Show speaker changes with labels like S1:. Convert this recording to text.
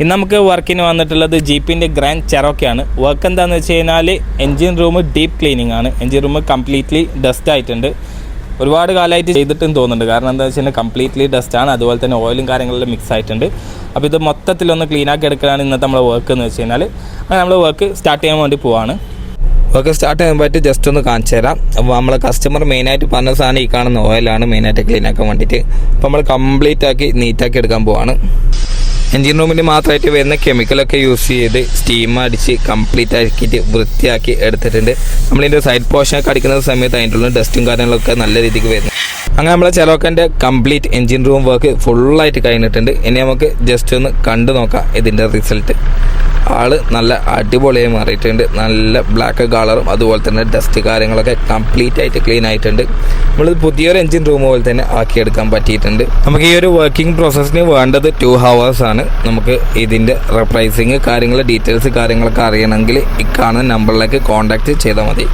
S1: ഇന്ന് നമുക്ക് വർക്കിന് വന്നിട്ടുള്ളത് ജീപ്പിൻ്റെ ഗ്രാൻഡ് ചെറോക്കയാണ്. വർക്ക് എന്താണെന്ന് വെച്ച് കഴിഞ്ഞാൽ എൻജിൻ റൂം ഡീപ്പ് ക്ലീനിങ് ആണ്. എൻജിൻ റൂം കംപ്ലീറ്റ്ലി ഡസ്റ്റ് ആയിട്ടുണ്ട്. ഒരുപാട് കാലമായിട്ട് ചെയ്തിട്ടും തോന്നുന്നുണ്ട്. കാരണം എന്താ വെച്ച് കഴിഞ്ഞാൽ കംപ്ലീറ്റ്ലി ഡസ്റ്റാണ്. അതുപോലെ തന്നെ ഓയിലും കാര്യങ്ങളെല്ലാം മിക്സ് ആയിട്ടുണ്ട്. അപ്പോൾ ഇത് മൊത്തത്തിലൊന്ന് ക്ലീനാക്കി എടുക്കലാണ് ഇന്നത്തെ നമ്മളെ വർക്ക് എന്ന് വെച്ച് കഴിഞ്ഞാൽ. അങ്ങനെ നമ്മൾ വർക്ക് സ്റ്റാർട്ട് ചെയ്യാൻ വേണ്ടി പോവാണ്. വർക്ക് സ്റ്റാർട്ട് ചെയ്യുമ്പോഴായിട്ട് ജസ്റ്റ് ഒന്ന് കാണിച്ചു തരാം. അപ്പോൾ നമ്മളെ കസ്റ്റമർ മെയിനായിട്ട് പറഞ്ഞ സാധനം ഈ കാണുന്ന ഓയിലാണ് മെയിനായിട്ട് ക്ലീൻ ആക്കാൻ വേണ്ടിയിട്ട്. അപ്പോൾ നമ്മൾ കംപ്ലീറ്റ് ആക്കി നീറ്റാക്കി എടുക്കാൻ പോവാണ്. എൻജിൻ റൂമിൽ മാത്രമായിട്ട് വരുന്ന കെമിക്കലൊക്കെ യൂസ് ചെയ്ത് സ്റ്റീം അടിച്ച് കംപ്ലീറ്റ് ആക്കിയിട്ട് വൃത്തിയാക്കി എടുത്തിട്ടുണ്ട്. നമ്മളിതിൻ്റെ സൈഡ് പോർഷനൊക്കെ അടിക്കുന്ന സമയത്ത് അതിൻ്റെ ഉള്ള ഡസ്റ്റും കാര്യങ്ങളൊക്കെ നല്ല രീതിക്ക് വരുന്നു. അങ്ങനെ നമ്മളെ ചെറോക്കൻ്റെ കംപ്ലീറ്റ് എൻജിൻ റൂം വർക്ക് ഫുള്ളായിട്ട് കഴിഞ്ഞിട്ടുണ്ട്. ഇനി നമുക്ക് ജസ്റ്റ് ഒന്ന് കണ്ടു നോക്കാം ഇതിൻ്റെ റിസൾട്ട്. ആള് നല്ല അടിപൊളിയായി മാറിയിട്ടുണ്ട്. നല്ല ബ്ലാക്ക് കളറും അതുപോലെ തന്നെ ഡസ്റ്റ് കാര്യങ്ങളൊക്കെ കംപ്ലീറ്റ് ആയിട്ട് ക്ലീൻ ആയിട്ടുണ്ട്. നമ്മൾ പുതിയൊരു എൻജിൻ റൂം പോലെ തന്നെ ആക്കിയെടുക്കാൻ പറ്റിയിട്ടുണ്ട്. നമുക്ക് ഈ ഒരു വർക്കിംഗ് പ്രോസസ്സിന് വേണ്ടത് 2 hours ആണ്. നമുക്ക് ഇതിൻ്റെ പ്രൈസിങ് കാര്യങ്ങൾ ഡീറ്റെയിൽസ് കാര്യങ്ങളൊക്കെ അറിയണമെങ്കിൽ ഈ കാണുന്ന നമ്പറിലേക്ക് കോൺടാക്റ്റ് ചെയ്താൽ മതി.